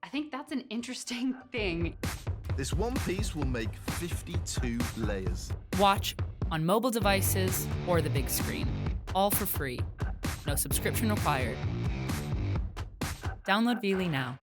I think that's an interesting thing. This one piece will make 52 layers. Watch on mobile devices or the big screen, all for free. No subscription required. Download Veely now.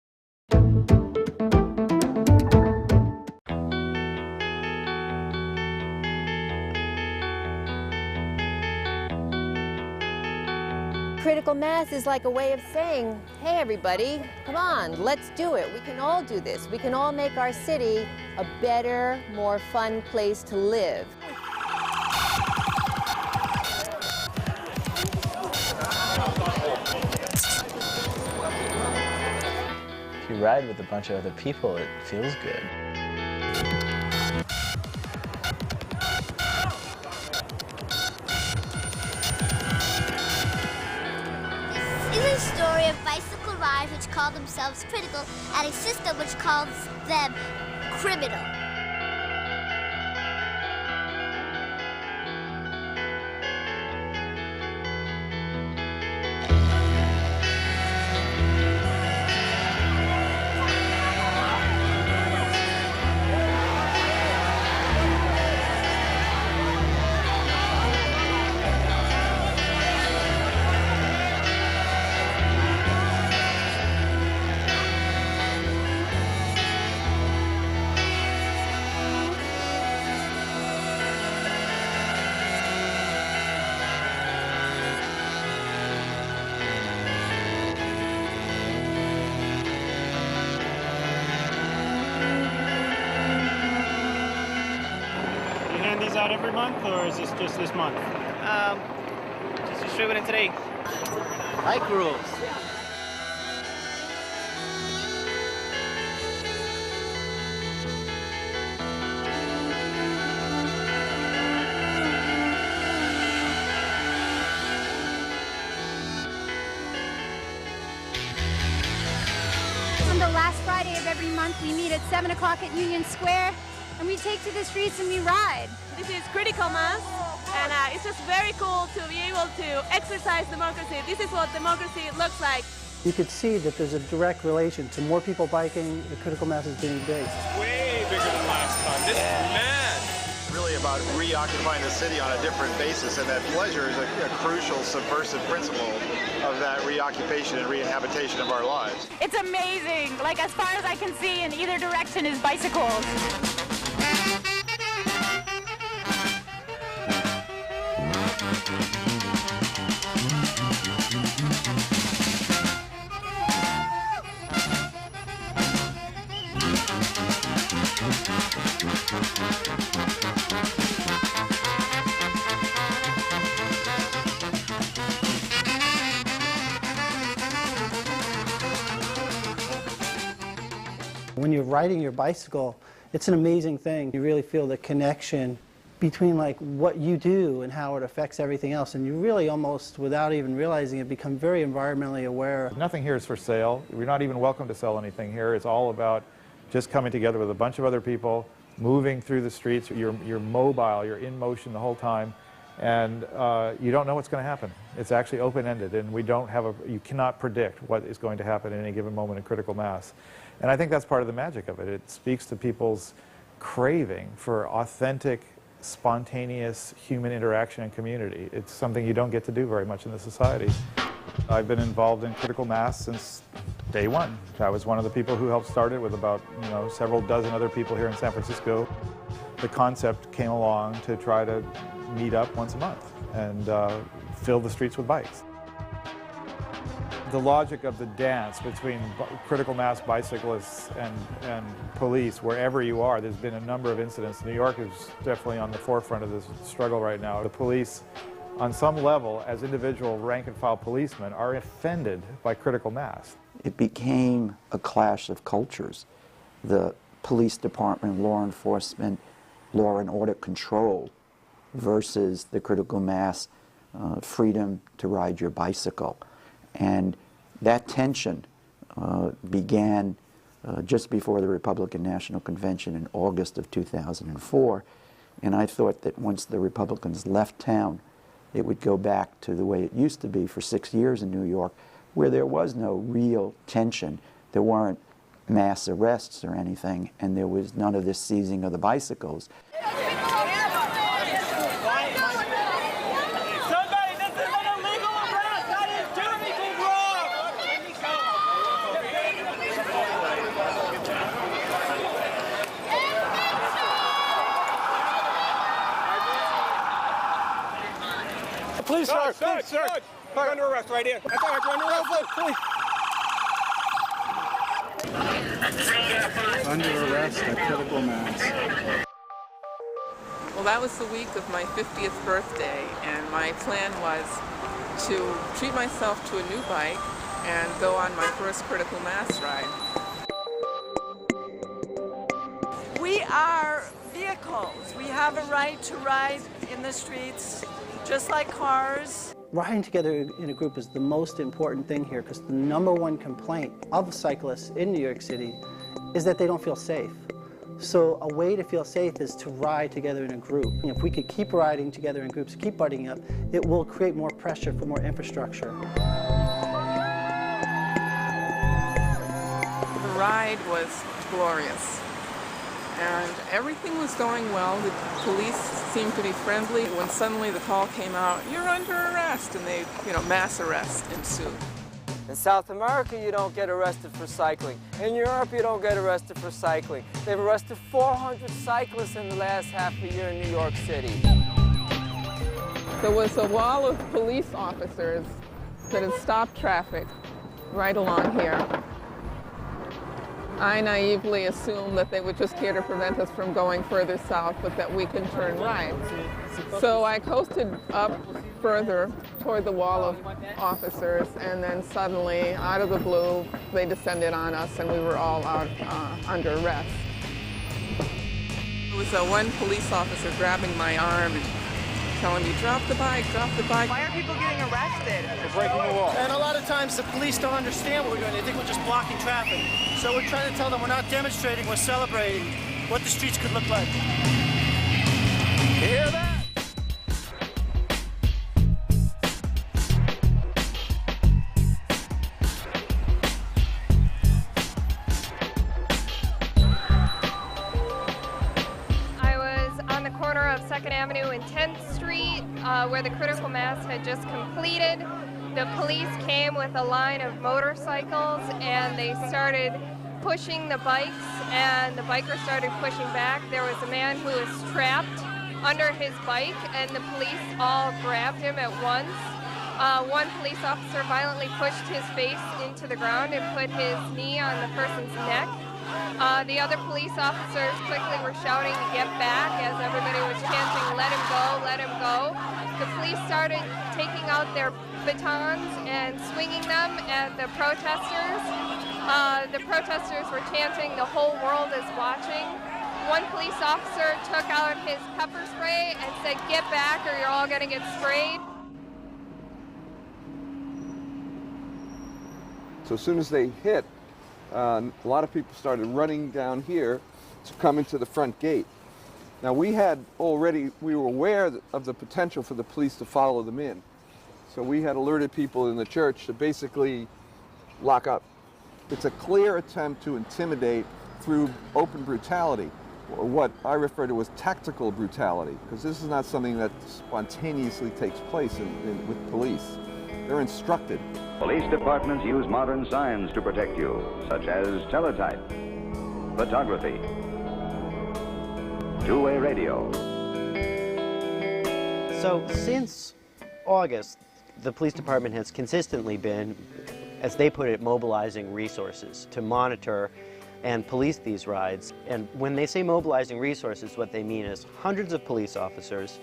Critical mass is like a way of saying, hey everybody, come on, let's do it. We can all do this. We can all make our city a better, more fun place to live. If you ride with a bunch of other people, it feels good. This is a story of bicycle riders which call themselves critical and a system which calls them criminal. Out every month, or is this just this month? Just distributing today. Bike rules. On the last Friday of every month, we meet at 7 o'clock at Union Square, and we take to the streets and we ride. This is critical mass, and it's just very cool to be able to exercise democracy. This is what democracy looks like. You could see that there's a direct relation to more people biking, the critical mass is being big. Way bigger than last time. This is mad. Really about reoccupying the city on a different basis, and that pleasure is a crucial subversive principle of that reoccupation and reinhabitation of our lives. It's amazing. Like, as far as I can see in either direction is bicycles. When you're riding your bicycle, it's an amazing thing. You really feel the connection between like what you do and how it affects everything else, and you really almost, without even realizing it, become very environmentally aware. Nothing here is for sale. We're not even welcome to sell anything here. It's all about just coming together with a bunch of other people, moving through the streets. You're mobile, you're in motion the whole time, and you don't know what's going to happen. It's actually open-ended, and you cannot predict what is going to happen at any given moment in critical mass. And I think that's part of the magic of it. It speaks to people's craving for authentic, spontaneous human interaction and community. It's something you don't get to do very much in this society. I've been involved in critical mass since day one. I was one of the people who helped start it with about several dozen other people here in San Francisco. The concept came along to try to meet up once a month and fill the streets with bikes. The logic of the dance between critical mass bicyclists and police, wherever you are, there's been a number of incidents. New York is definitely on the forefront of this struggle right now. The police, on some level, as individual rank-and-file policemen, are offended by critical mass. It became a clash of cultures. The police department, law enforcement, law and order control versus the critical mass freedom to ride your bicycle. And that tension began just before the Republican National Convention in August of 2004. And I thought that once the Republicans left town, it would go back to the way it used to be for 6 years in New York, where there was no real tension. There weren't mass arrests or anything, and there was none of this seizing of the bicycles. Please, sir. Sir. You're under arrest right here. That's all right. You're under arrest. Under arrest at critical mass. Well, that was the week of my 50th birthday, and my plan was to treat myself to a new bike and go on my first critical mass ride. We are vehicles. We have a right to ride in the streets, just like cars. Riding together in a group is the most important thing here, because the #1 complaint of cyclists in New York City is that they don't feel safe. So a way to feel safe is to ride together in a group. And if we could keep riding together in groups, keep butting up, it will create more pressure for more infrastructure. The ride was glorious, and everything was going well. The police seemed to be friendly. When suddenly the call came out, "You're under arrest," and they, mass arrest ensued. In South America, you don't get arrested for cycling. In Europe, you don't get arrested for cycling. They've arrested 400 cyclists in the last half a year in New York City. There was a wall of police officers that had stopped traffic right along here. I naively assumed that they were just here to prevent us from going further south, but that we could turn right. So I coasted up further toward the wall of officers, and then suddenly, out of the blue, they descended on us, and we were all out under arrest. There was one police officer grabbing my arm and telling me, drop the bike, drop the bike. Why are people getting arrested? For breaking the law. And a lot of times the police don't understand what we're doing. They think we're just blocking traffic. So we're trying to tell them we're not demonstrating, we're celebrating what the streets could look like. You hear that? I was on the corner of 2nd Avenue and 10th Street where the critical mass had just completed. The police came with a line of motorcycles and they started pushing the bikes, and the bikers started pushing back. There was a man who was trapped under his bike, and the police all grabbed him at once. One police officer violently pushed his face into the ground and put his knee on the person's neck. The other police officers quickly were shouting to get back as everybody was chanting, let him go, let him go. The police started taking out their batons and swinging them at the protesters. The protesters were chanting, the whole world is watching. One police officer took out his pepper spray and said, get back or you're all going to get sprayed. So as soon as they hit, a lot of people started running down here to come into the front gate. Now we were aware of the potential for the police to follow them in. So we had alerted people in the church to basically lock up. It's a clear attempt to intimidate through open brutality, or what I refer to as tactical brutality, because this is not something that spontaneously takes place with police. They're instructed. Police departments use modern signs to protect you, such as teletype, photography, two-way radio. So since August, the police department has consistently been, as they put it, mobilizing resources to monitor and police these rides. And when they say mobilizing resources, what they mean is hundreds of police officers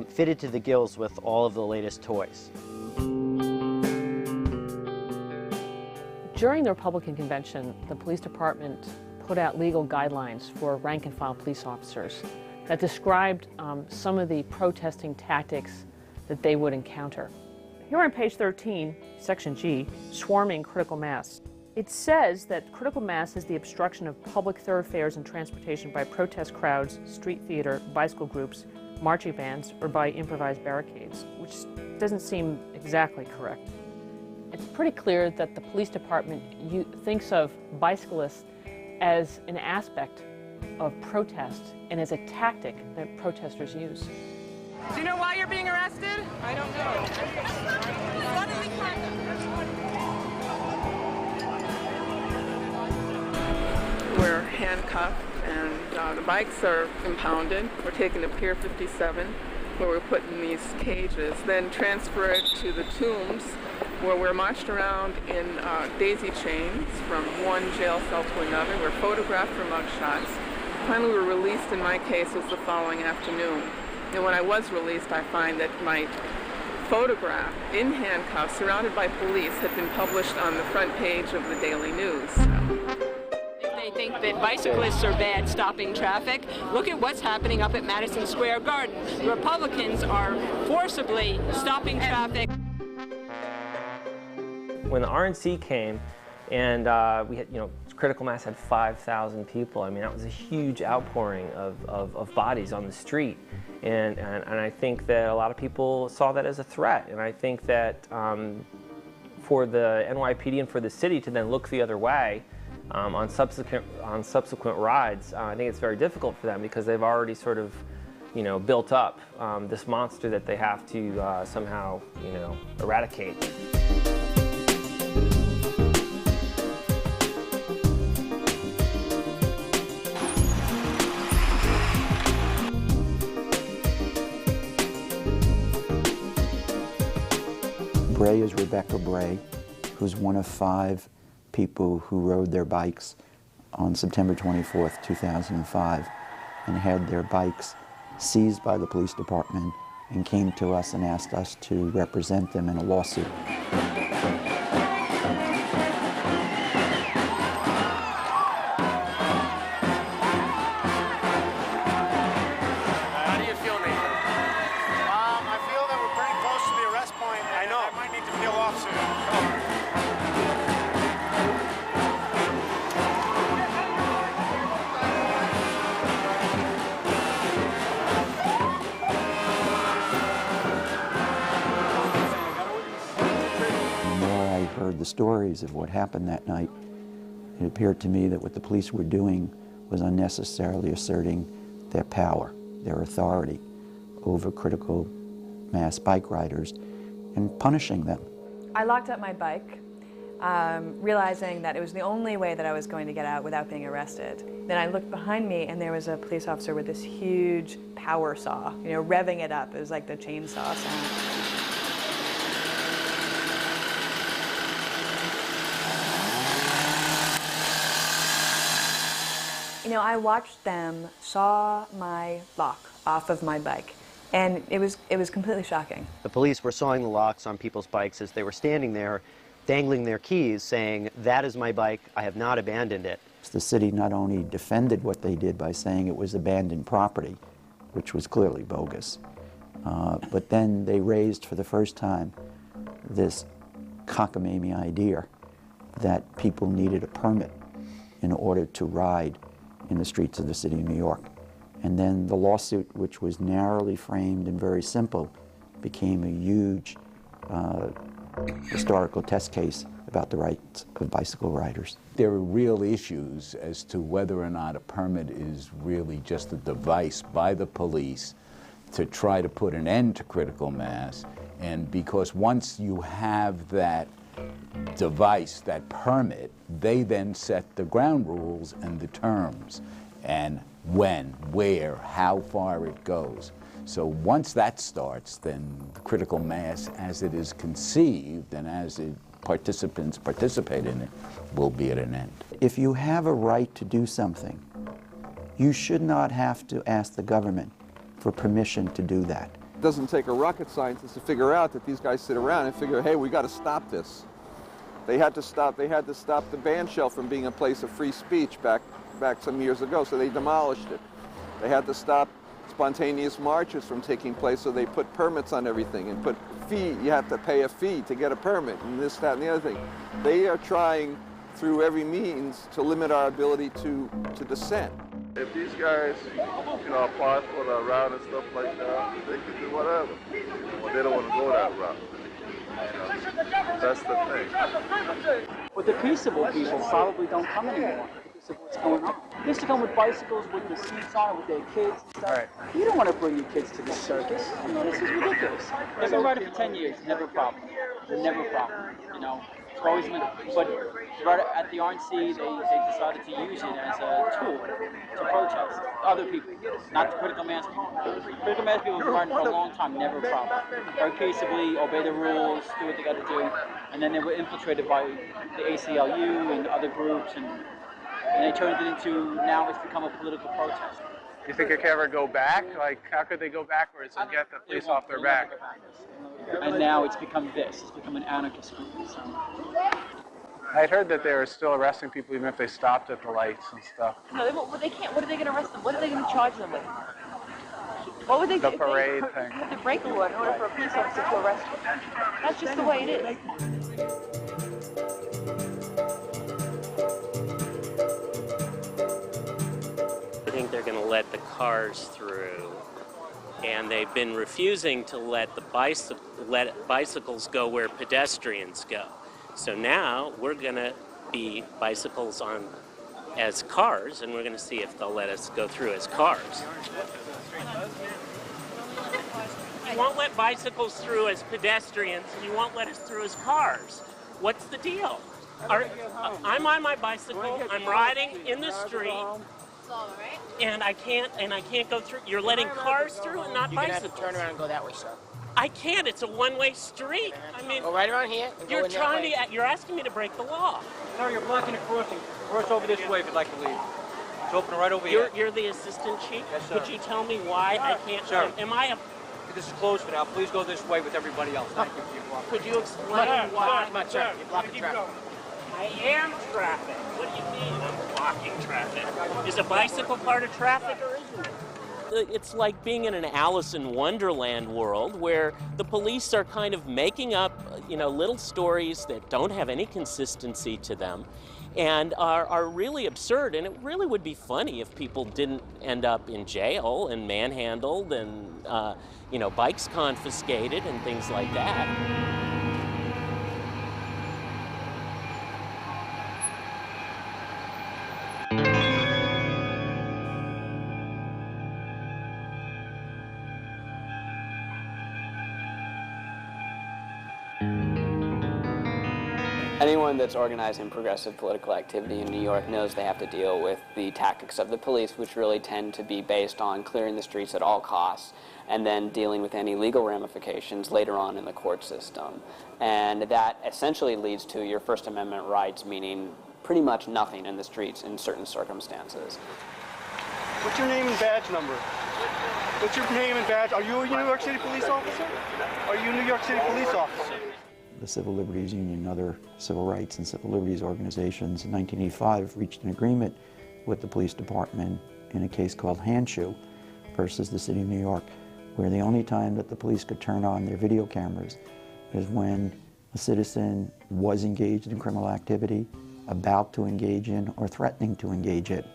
fitted to the gills with all of the latest toys. During the Republican convention, the police department put out legal guidelines for rank-and-file police officers that described some of the protesting tactics that they would encounter. Here on page 13, section G, swarming critical mass. It says that critical mass is the obstruction of public thoroughfares and transportation by protest crowds, street theater, bicycle groups, marching bands, or by improvised barricades, which doesn't seem exactly correct. It's pretty clear that the police department thinks of bicyclists as an aspect of protest and as a tactic that protesters use. Do you know why you're being arrested? I don't know. We're handcuffed and the bikes are impounded. We're taken to Pier 57 where we're put in these cages, then transferred to the Tombs where we're marched around in daisy chains from one jail cell to another. We're photographed for mugshots. Finally, we were released. In my case, was the following afternoon. And when I was released, I find that my photograph in handcuffs, surrounded by police, had been published on the front page of the Daily News. They think that bicyclists are bad stopping traffic. Look at what's happening up at Madison Square Garden. Republicans are forcibly stopping traffic. When the RNC came, and we had, critical mass had 5,000 people. I mean, that was a huge outpouring of bodies on the street. And I think that a lot of people saw that as a threat. And I think that for the NYPD and for the city to then look the other way on subsequent rides, I think it's very difficult for them because they've already sort of, built up this monster that they have to somehow, eradicate. Bray is Rebecca Bray, who's one of 5 people who rode their bikes on September 24th, 2005, and had their bikes seized by the police department and came to us and asked us to represent them in a lawsuit. How do you feel, Nathan? I feel that we're pretty close to the arrest point. I know. I might need to peel off soon. The more I heard the stories of what happened that night, it appeared to me that what the police were doing was unnecessarily asserting their power, their authority over critical mass bike riders and punishing them. I locked up my bike, realizing that it was the only way that I was going to get out without being arrested. Then I looked behind me and there was a police officer with this huge power saw, revving it up. It was like the chainsaw sound. I watched them saw my lock off of my bike, and it was completely shocking. The police were sawing the locks on people's bikes as they were standing there, dangling their keys, saying, "That is my bike, I have not abandoned it." The city not only defended what they did by saying it was abandoned property, which was clearly bogus, but then they raised for the first time this cockamamie idea that people needed a permit in order to ride in the streets of the city of New York. And then the lawsuit, which was narrowly framed and very simple, became a huge historical test case about the rights of bicycle riders. There are real issues as to whether or not a permit is really just a device by the police to try to put an end to critical mass. And because once you have that device, that permit, they then set the ground rules and the terms and when, where, how far it goes. So once that starts, then the critical mass as it is conceived and as participants participate in it will be at an end. If you have a right to do something, you should not have to ask the government for permission to do that. It doesn't take a rocket scientist to figure out that these guys sit around and figure, hey, we got to stop this. They had to stop the band shell from being a place of free speech back some years ago, so they demolished it. They had to stop spontaneous marches from taking place, so they put permits on everything and put fee. You have to pay a fee to get a permit, and this, that, and the other thing. They are trying through every means to limit our ability to dissent. If these guys, apply for the route and stuff like that, they can do whatever. Well, they don't want to go that route. That's the thing. But the peaceable people probably don't come anymore because of what's going on. They used to come with bicycles with the seats on, with their kids and stuff. Right. You don't want to bring your kids to the circus. I mean, this is ridiculous. They've been riding for 10 years, never a problem. Never a problem. You know, it's always been, but right at the RNC, they decided to use it as a tool to protest other people, not the critical mass people. Critical mass people have been riding for a long time, never a problem. Very peaceably, obey the rules, do what they got to do, and then they were infiltrated by the ACLU and other groups, and they turned it into, now it's become a political protest. Do you think it could ever go back? Like, how could they go backwards and get the police off their back? And now it's become this. It's become an anarchist group. So. I'd heard that they were still arresting people even if they stopped at the lights and stuff. No, they can't. What are they going to arrest them? What are they going to charge them with? What would they do? The parade thing. You have to break the law in order for a police officer to arrest you. That's just the way it is. I think they're going to let the cars through, and they've been refusing to let the bicycles go where pedestrians go. So now we're going to be bicycles on as cars, and we're going to see if they'll let us go through as cars. You won't let bicycles through as pedestrians, and you won't let us through as cars. What's the deal? I'm on my bicycle, I'm riding in the street, and I can't go through. You're letting cars through and not bicycles. You're gonna have to turn around and go that way, sir. I can't. It's a one-way street. I mean, go right around here. You're asking me to break the law. No, you're blocking a crossing. Cross over this way if you'd like to leave. It's open right over here. You're the assistant chief? Yes, sir. Could you tell me why I can't? Sir. Am I a... This is closed for now. Please go this way with everybody else. Thank you for your block. Could you explain why? Come on, sir. You're blocking traffic. I am traffic. What do you mean I'm blocking traffic? Is a bicycle part of traffic or isn't it? It's like being in an Alice in Wonderland world where the police are kind of making up, little stories that don't have any consistency to them and are really absurd. And it really would be funny if people didn't end up in jail and manhandled and, bikes confiscated and things like that. Anyone that's organizing progressive political activity in New York knows they have to deal with the tactics of the police, which really tend to be based on clearing the streets at all costs and then dealing with any legal ramifications later on in the court system. And that essentially leads to your First Amendment rights meaning pretty much nothing in the streets in certain circumstances. What's your name and badge number? What's your name and badge? Are you a New York City police officer? Are you a New York City police officer? The Civil Liberties Union and other civil rights and civil liberties organizations in 1985 reached an agreement with the police department in a case called Handshoe versus the City of New York, where the only time that the police could turn on their video cameras is when a citizen was engaged in criminal activity, about to engage in, or threatening to engage it.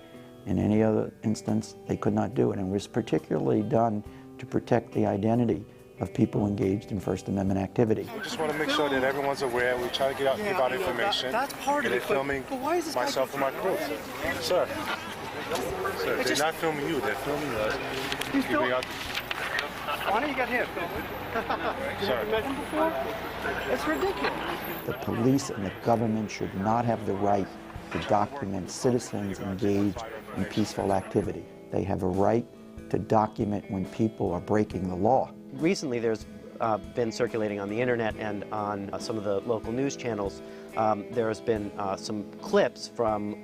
In any other instance, they could not do it, and it was particularly done to protect the identity of people engaged in First Amendment activity. I just want to make sure that everyone's aware. We try to give out information. That's part of it. They're filming myself and my crew. Sir, they're not filming you. They're filming us. Why don't you get him? Sorry. Met him before? It's ridiculous. The police and the government should not have the right to document citizens engaged in peaceful activity. They have a right to document when people are breaking the law. Recently there's been circulating on the internet and on some of the local news channels, there has been some clips from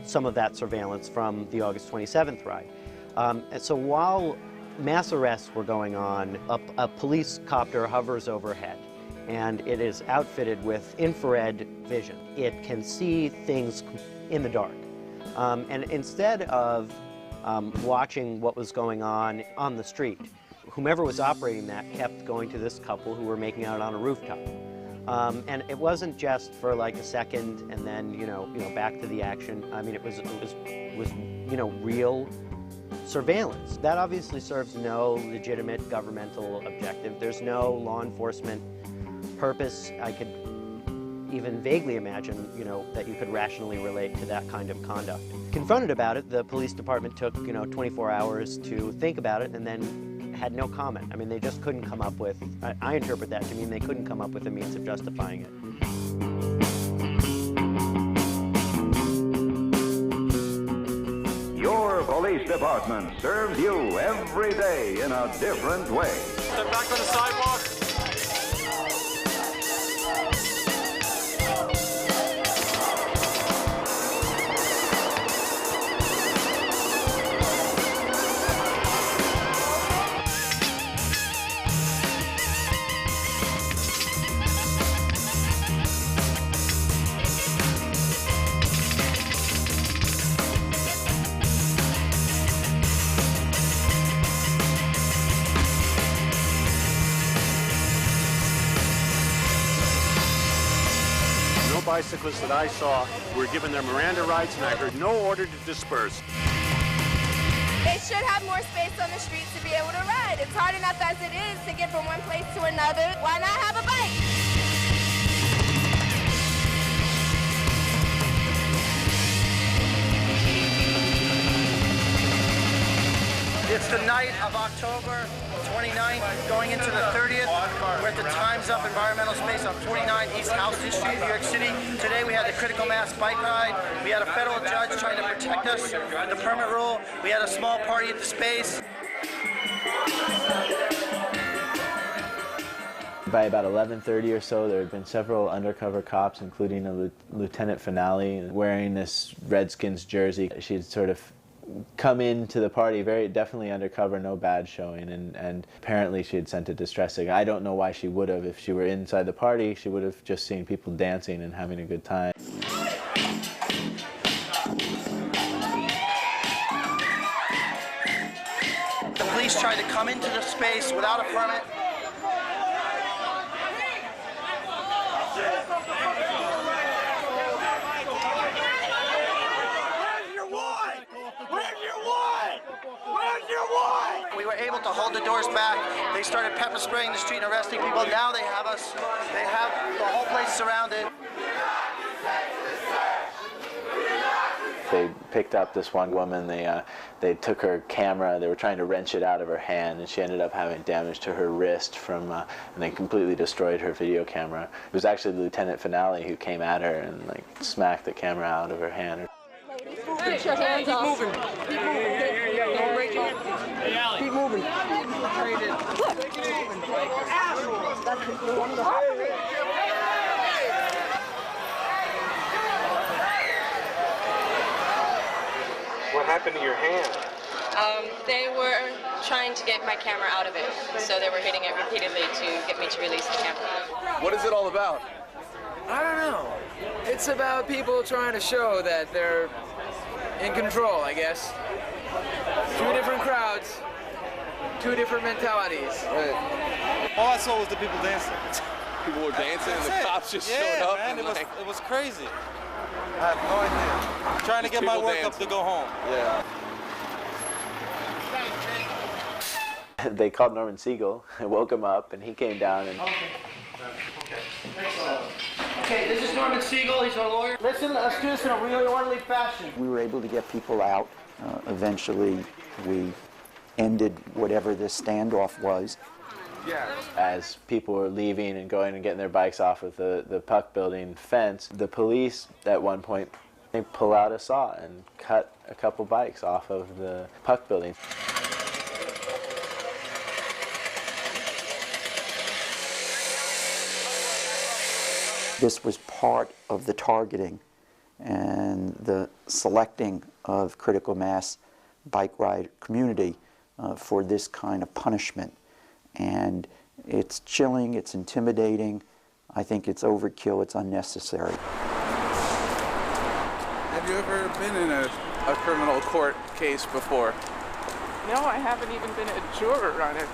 some of that surveillance from the August 27th ride. And so while mass arrests were going on, a police copter hovers overhead, and it is outfitted with infrared vision. It can see things in the dark. And instead of watching what was going on the street, whomever was operating that kept going to this couple who were making out on a rooftop. And it wasn't just for like a second and then, back to the action. I mean, it was real surveillance. That obviously serves no legitimate governmental objective. There's no law enforcement purpose I could even vaguely imagine, that you could rationally relate to that kind of conduct. Confronted about it, the police department took, 24 hours to think about it and then had no comment. I mean, they just couldn't come up with, I interpret that to mean they couldn't come up with a means of justifying it. Your police department serves you every day in a different way. Step back on the sidewalk. Bicyclists that I saw were given their Miranda rights, and I heard no order to disperse. They should have more space on the streets to be able to ride. It's hard enough as it is to get from one place to another. Why not have a bike? It's the night of October 29th, going into the 30th. We're at the Time's Up environmental space on 49 East Houston Street, New York City. Today we had the critical mass bike ride. We had a federal judge trying to protect us with the permit rule. We had a small party at the space. By about 11:30 or so, there had been several undercover cops, including a Lieutenant Finale, wearing this Redskins jersey. She had sort of come into the party very definitely undercover, no badge showing, and apparently she had sent a distress signal. I don't know why she would have. If she were inside the party, she would have just seen people dancing and having a good time. The police tried to come into the space without a permit. We were able to hold the doors back. They started pepper spraying the street and arresting people. Now they have us. They have the whole place surrounded. They picked up this one woman. They took her camera. They were trying to wrench it out of her hand, and she ended up having damage to her wrist from, and they completely destroyed her video camera. It was actually Lieutenant Finale who came at her and smacked the camera out of her hand. Get your hands off. Keep moving. Keep moving. Don't raise your hand. Hey, Allie. Keep moving. What happened to your hand? They were trying to get my camera out of it, so they were hitting it repeatedly to get me to release the camera. What is it all about? I don't know. It's about people trying to show that they're in control, I guess. Two different crowds, two different mentalities. Right. All I saw was the people dancing. People were dancing and the cops just showed up. Man, and it was crazy. I have no idea. I'm trying to get my work up to go home. Yeah. They called Norman Siegel and woke him up, and he came down and... Okay, this is Norman Siegel. He's our lawyer. Listen, let's do this in a really orderly fashion. We were able to get people out. Eventually, we ended whatever this standoff was. Yeah. As people were leaving and going and getting their bikes off of the Puck Building fence, the police at one point, they pull out a saw and cut a couple bikes off of the Puck Building. This was part of the targeting and the selecting of critical mass bike ride community for this kind of punishment. And it's chilling, it's intimidating. I think it's overkill, it's unnecessary. Have you ever been in a criminal court case before? No, I haven't even been a juror on a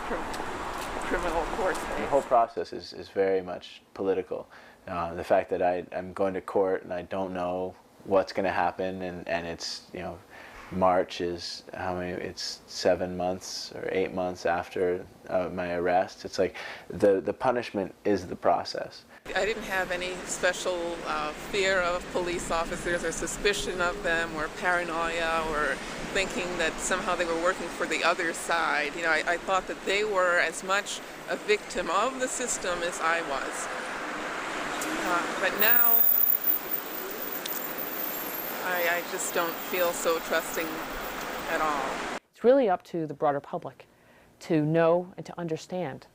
criminal court case. The whole process is very much political. The fact that I'm going to court and I don't know what's going to happen, and it's, March is how many? It's 7 months or 8 months after my arrest. It's like the punishment is the process. I didn't have any special fear of police officers or suspicion of them or paranoia or thinking that somehow they were working for the other side. You know, I thought that they were as much a victim of the system as I was. But now, I just don't feel so trusting at all. It's really up to the broader public to know and to understand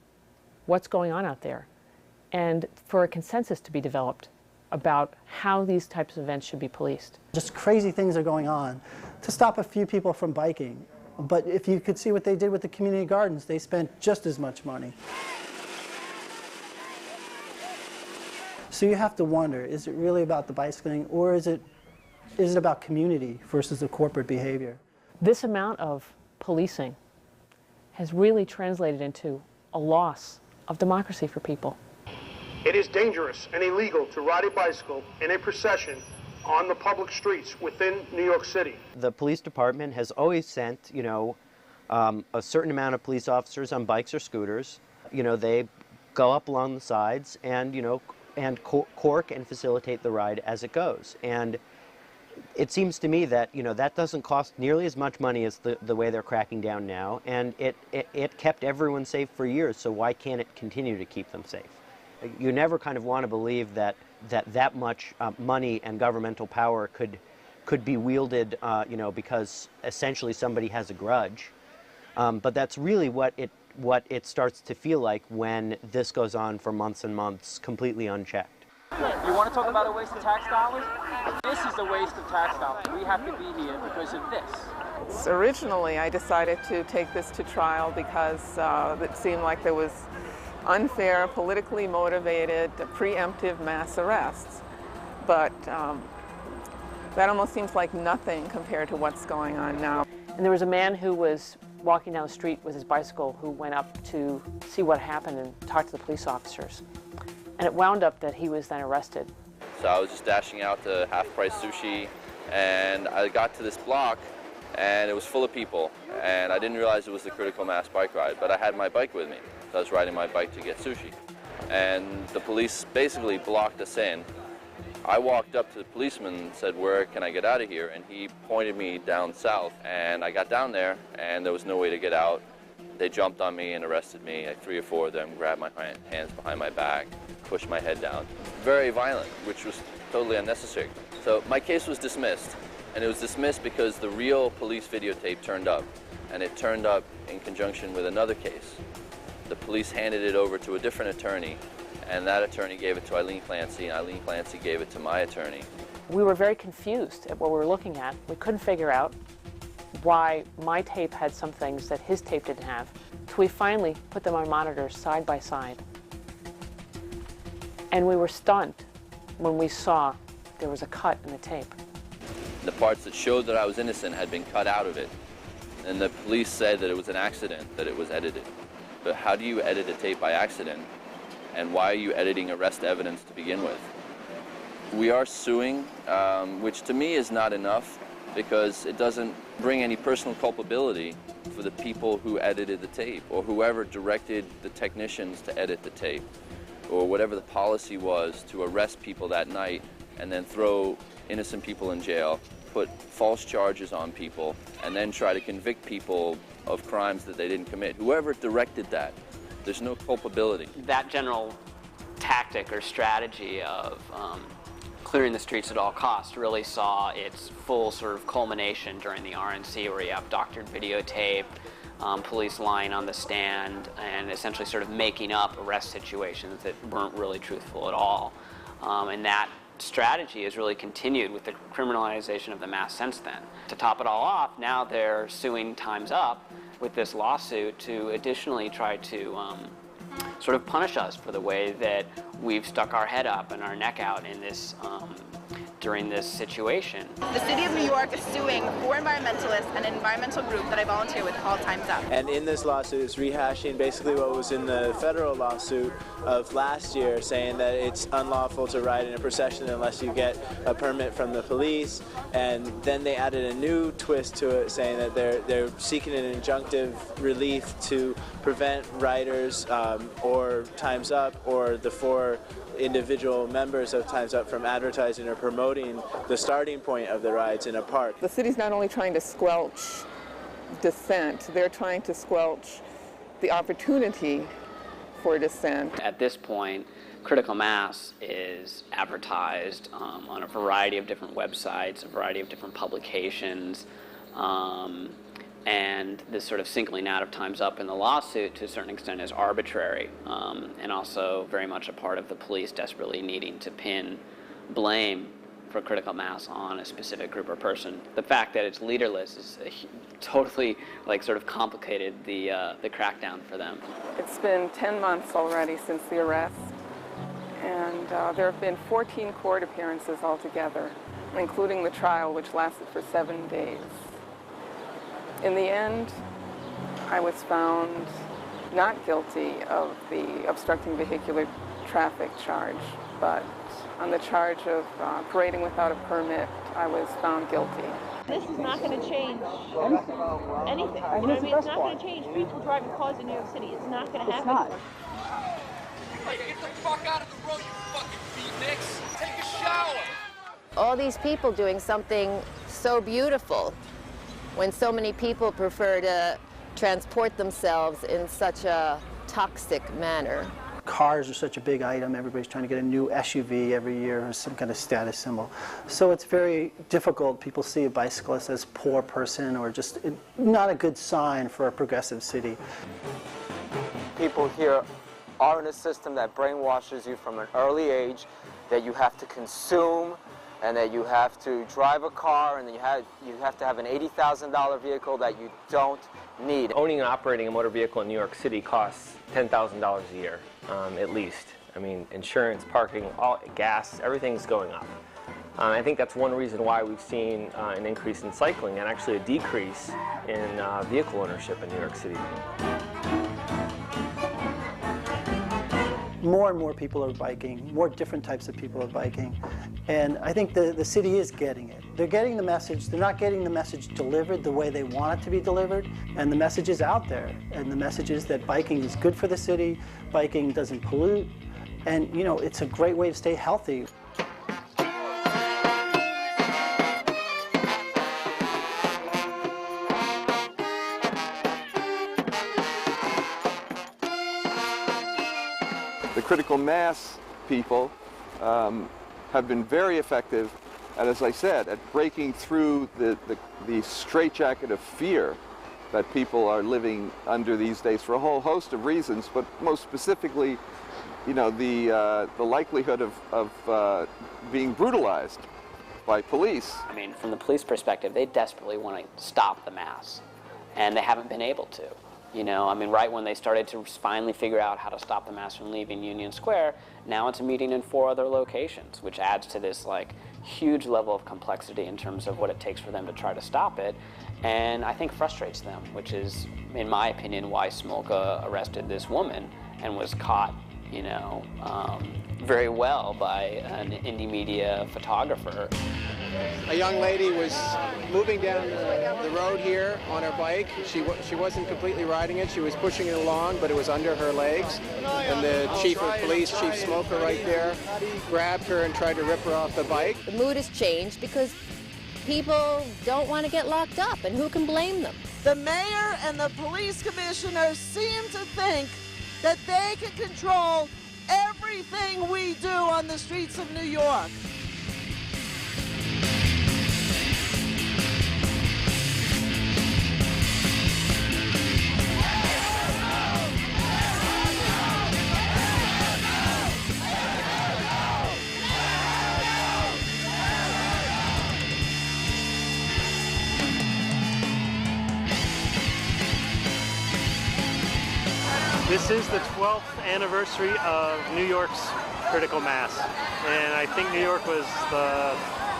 what's going on out there, and for a consensus to be developed about how these types of events should be policed. Just crazy things are going on to stop a few people from biking. But if you could see what they did with the community gardens, they spent just as much money. So you have to wonder, is it really about the bicycling, or is it about community versus the corporate behavior? This amount of policing has really translated into a loss of democracy for people. It is dangerous and illegal to ride a bicycle in a procession on the public streets within New York City. The police department has always sent, a certain amount of police officers on bikes or scooters. They go up along the sides and, cork and facilitate the ride as it goes. And it seems to me that, that doesn't cost nearly as much money as the way they're cracking down now. And it kept everyone safe for years, so why can't it continue to keep them safe? You never kind of want to believe that much money and governmental power could be wielded, because essentially somebody has a grudge. But that's really what it starts to feel like when this goes on for months and months, completely unchecked. You want to talk about a waste of tax dollars? This is a waste of tax dollars. We have to be here because of this. Originally, I decided to take this to trial because it seemed like there was unfair, politically motivated, preemptive mass arrests. But that almost seems like nothing compared to what's going on now. And there was a man who was walking down the street with his bicycle who went up to see what happened and talk to the police officers. And it wound up that he was then arrested. So I was just dashing out to half-price sushi, and I got to this block, and it was full of people, and I didn't realize it was the critical mass bike ride, but I had my bike with me. So I was riding my bike to get sushi. And the police basically blocked us in. I walked up to the policeman and said, "Where can I get out of here?" And he pointed me down south, and I got down there, and there was no way to get out. They jumped on me and arrested me. 3 or 4 of them grabbed my hands behind my back, pushed my head down. Very violent, which was totally unnecessary. So my case was dismissed, and it was dismissed because the real police videotape turned up, and it turned up in conjunction with another case. The police handed it over to a different attorney, and that attorney gave it to Eileen Clancy, and Eileen Clancy gave it to my attorney. We were very confused at what we were looking at. We couldn't figure out why my tape had some things that his tape didn't have. So we finally put them on monitors side by side. And we were stunned when we saw there was a cut in the tape. The parts that showed that I was innocent had been cut out of it. And the police said that it was an accident, that it was edited. But how do you edit a tape by accident? And why are you editing arrest evidence to begin with? We are suing, which to me is not enough, because it doesn't bring any personal culpability for the people who edited the tape, or whoever directed the technicians to edit the tape, or whatever the policy was to arrest people that night and then throw innocent people in jail, put false charges on people, and then try to convict people of crimes that they didn't commit. Whoever directed that, there's no culpability. That general tactic or strategy of clearing the streets at all costs really saw its full sort of culmination during the RNC, where you have doctored videotape, police lying on the stand, and essentially sort of making up arrest situations that weren't really truthful at all. And that strategy has really continued with the criminalization of the mass since then. To top it all off, now they're suing Time's Up with this lawsuit to additionally try to sort of punish us for the way that we've stuck our head up and our neck out in this during this situation. The city of New York is suing 4 environmentalists and an environmental group that I volunteer with called Time's Up. And in this lawsuit, it's rehashing basically what was in the federal lawsuit of last year, saying that it's unlawful to ride in a procession unless you get a permit from the police. And then they added a new twist to it, saying that they're seeking an injunctive relief to prevent riders or Time's Up or the 4 individual members of Time's Up from advertising or promoting the starting point of the rides in a park. The city's not only trying to squelch dissent, they're trying to squelch the opportunity for dissent. At this point, critical mass is advertised on a variety of different websites, a variety of different publications, and this sort of singling out of Time's Up in the lawsuit to a certain extent is arbitrary, and also very much a part of the police desperately needing to pin blame for critical mass on a specific group or person. The fact that it's leaderless is totally sort of complicated the crackdown for them. It's been 10 months already since the arrest, and there have been 14 court appearances altogether, including the trial, which lasted for 7 days. In the end, I was found not guilty of the obstructing vehicular traffic charge, but on the charge of parading without a permit, I was found guilty. This is not going to change anything. You know what I mean? It's not going to change people driving cars in New York City. It's not going to happen. It's not. Hey, get the fuck out of the road, you fucking beatniks. Take a shower. All these people doing something so beautiful when so many people prefer to transport themselves in such a toxic manner. Cars are such a big item. Everybody's trying to get a new SUV every year or some kind of status symbol. So it's very difficult. People see a bicyclist as a poor person or just not a good sign for a progressive city. People here are in a system that brainwashes you from an early age that you have to consume and that you have to drive a car and then you have to have an $80,000 vehicle that you don't need. Owning and operating a motor vehicle in New York City costs $10,000 a year, at least. I mean, insurance, parking, gas, everything's going up. I think that's one reason why we've seen an increase in cycling and actually a decrease in vehicle ownership in New York City. More and more people are biking, more different types of people are biking. And I think the city is getting it. They're getting the message. They're not getting the message delivered the way they want it to be delivered. And the message is out there. And the message is that biking is good for the city, biking doesn't pollute, and you know, it's a great way to stay healthy. The critical mass people have been very effective, and as I said, at breaking through the straitjacket of fear that people are living under these days for a whole host of reasons, but most specifically, you know, the likelihood of being brutalized by police. I mean, from the police perspective, they desperately want to stop the mass, and they haven't been able to. You know, I mean, right when they started to finally figure out how to stop the mass from leaving Union Square, now it's a meeting in 4 other locations, which adds to this huge level of complexity in terms of what it takes for them to try to stop it, and I think frustrates them, which is, in my opinion, why Smolka arrested this woman and was caught, you know, very well by an indie media photographer. A young lady was moving down the road here on her bike. She wasn't completely riding it. She was pushing it along, but it was under her legs. And the chief of police, Chief Smolka, right there, grabbed her and tried to rip her off the bike. The mood has changed because people don't want to get locked up, and who can blame them? The mayor and the police commissioners seem to think that they can control everything we do on the streets of New York. This is the 12th anniversary of New York's critical mass, and I think New York was the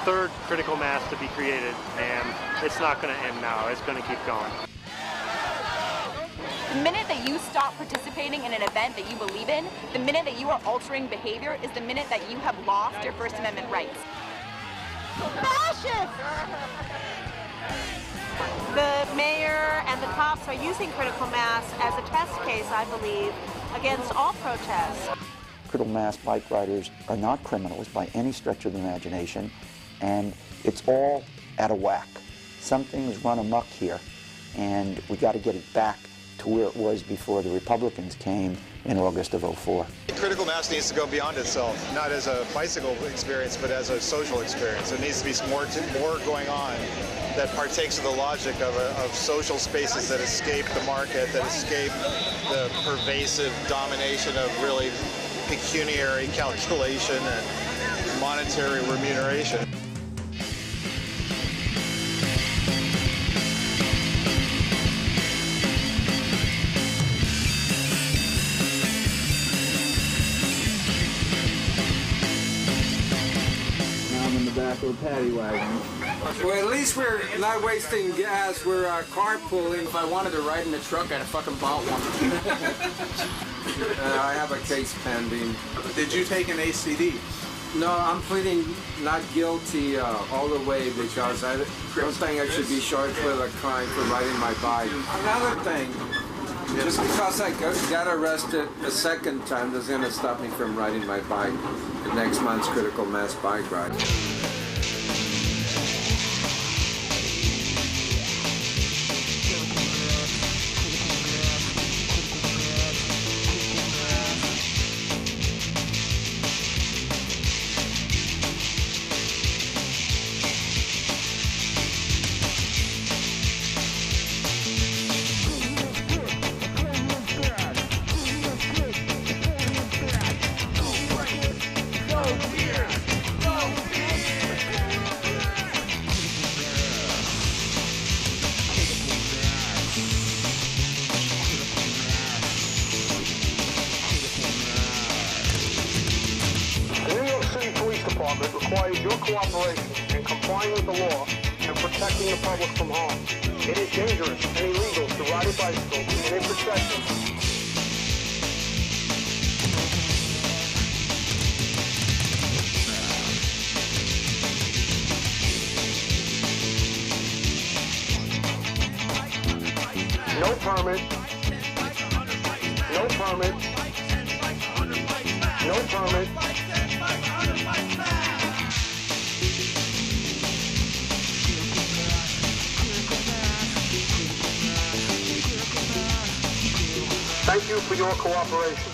third critical mass to be created, and it's not going to end now. It's going to keep going. The minute that you stop participating in an event that you believe in, the minute that you are altering behavior is the minute that you have lost your First Amendment rights. Fascist! The mayor and the cops are using critical mass as a test case, I believe, against all protests. Critical mass bike riders are not criminals by any stretch of the imagination, and it's all out of whack. Something's run amok here, and we got to get it back to where it was before the Republicans came in August of '04. Critical mass needs to go beyond itself, not as a bicycle experience, but as a social experience. There needs to be more going on that partakes of the logic of social spaces that escape the market, that escape the pervasive domination of really pecuniary calculation and monetary remuneration. Back of a paddy wagon. Well, at least we're not wasting gas. We're carpooling. If I wanted to ride in the truck, I'd have fucking bought one. I have a case pending. Did you take an ACD? No, I'm pleading not guilty all the way because I don't think I should be charged with a crime for riding my bike. Another thing, just because I got arrested a second time doesn't going to stop me from riding my bike at next month's critical mass bike ride. Requires your cooperation in complying with the law and protecting the public from harm. It is dangerous and illegal to ride a bicycle in a procession. No permit. No permit. No permit. Thank you for your cooperation.